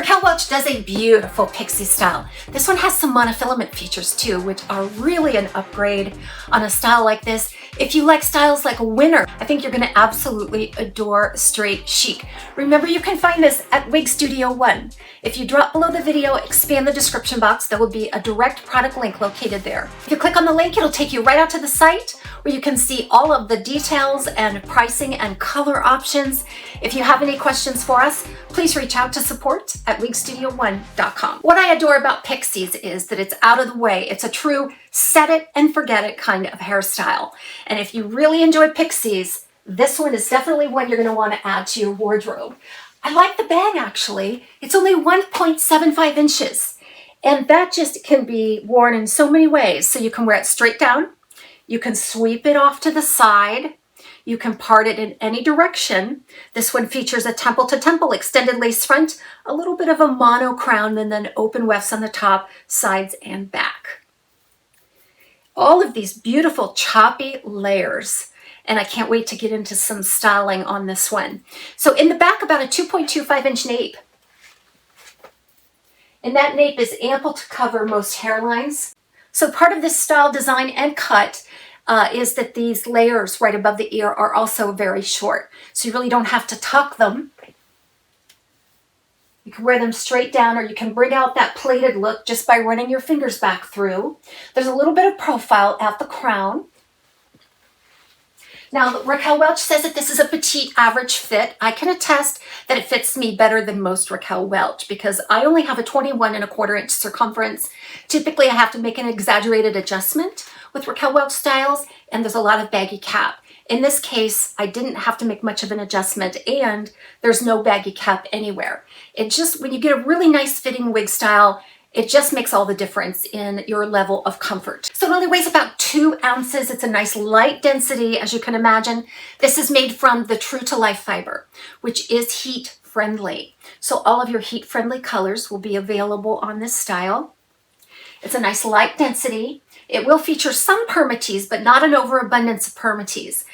Raquel Welch does a beautiful pixie style. This one has some monofilament features too, which are really an upgrade on a style like this. If you like styles like a winner, I think you're gonna absolutely adore straight chic. Remember, you can find this at Wig Studio 1. If you drop below the video, expand the description box, there will be a direct product link located there. If you click on the link, it'll take you right out to the site where you can see all of the details and pricing and color options. If you have any questions for us, please reach out to support@wigstudio1.com. What I adore about pixies is that it's out of the way. It's a true set it and forget it kind of hairstyle. And if you really enjoy pixies, this one is definitely one you're going to want to add to your wardrobe. I like the bag actually. It's only 1.75 inches. And that just can be worn in so many ways. So you can wear it straight down. You can sweep it off to the side. You can part it in any direction. This one features a temple to temple extended lace front, a little bit of a mono crown, and then open wefts on the top, sides, and back. All of these beautiful choppy layers, and I can't wait to get into some styling on this one. So in the back, about a 2.25 inch nape. And that nape is ample to cover most hairlines. So part of this style design and cut is that these layers right above the ear are also very short. So you really don't have to tuck them. You can wear them straight down, or you can bring out that plaited look just by running your fingers back through. There's a little bit of profile at the crown. Now, Raquel Welch says that this is a petite average fit. I can attest that it fits me better than most Raquel Welch because I only have a 21¼ inch circumference. Typically, I have to make an exaggerated adjustment with Raquel Welch styles, and there's a lot of baggy cap. In this case, I didn't have to make much of an adjustment, and there's no baggy cap anywhere. It just, when you get a really nice fitting wig style, it just makes all the difference in your level of comfort. So it only weighs about 2 ounces. It's a nice light density, as you can imagine. This is made from the True to Life fiber, which is heat friendly. So all of your heat friendly colors will be available on this style. It's a nice light density. It will feature some permatease, but not an overabundance of permatease.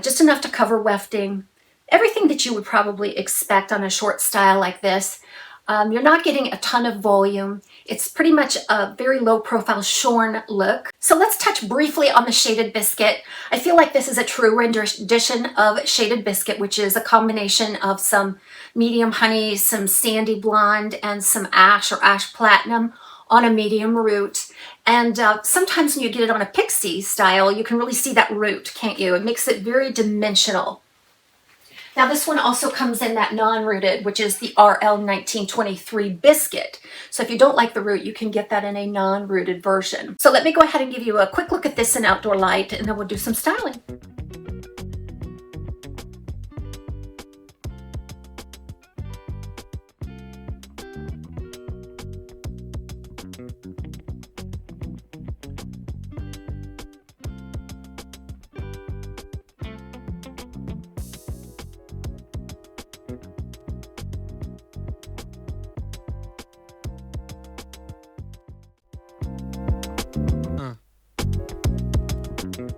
Just enough to cover wefting, everything that you would probably expect on a short style like this. You're not getting a ton of volume. It's pretty much a very low profile shorn look. So let's touch briefly on the Shaded Biscuit. I feel like this is a true rendition of Shaded Biscuit, which is a combination of some medium honey, some sandy blonde, and some ash or ash platinum on a medium root. And sometimes when you get it on a pixie style, you can really see that root, can't you? It makes it very dimensional. Now this one also comes in that non-rooted, which is the RL 1923 Biscuit. So if you don't like the root, you can get that in a non-rooted version. So let me go ahead and give you a quick look at this in outdoor light, and then we'll do some styling.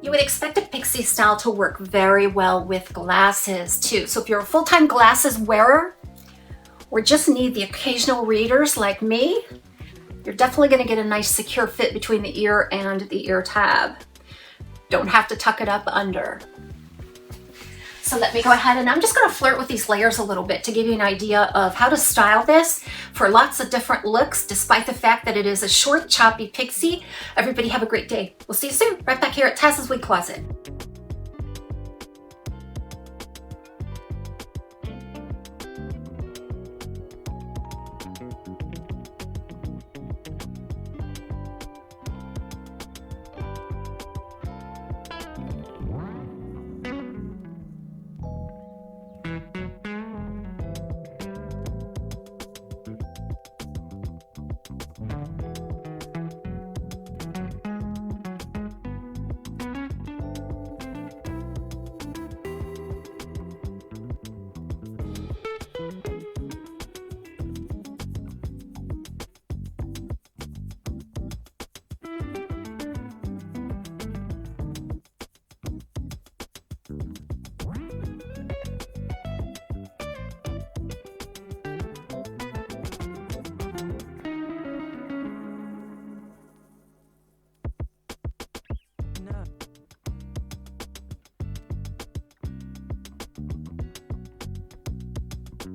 You would expect a pixie style to work very well with glasses too. So if you're a full-time glasses wearer or just need the occasional readers like me, you're definitely going to get a nice secure fit between the ear and the ear tab. Don't have to tuck it up under. So let me go ahead, and I'm just going to flirt with these layers a little bit to give you an idea of how to style this for lots of different looks, despite the fact that it is a short, choppy pixie. Everybody have a great day. We'll see you soon, right back here at TAZS's Wig Closet.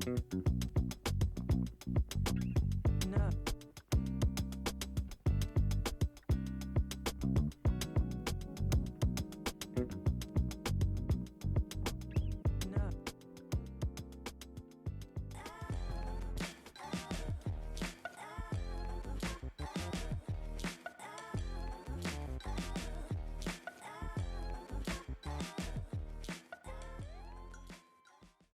you.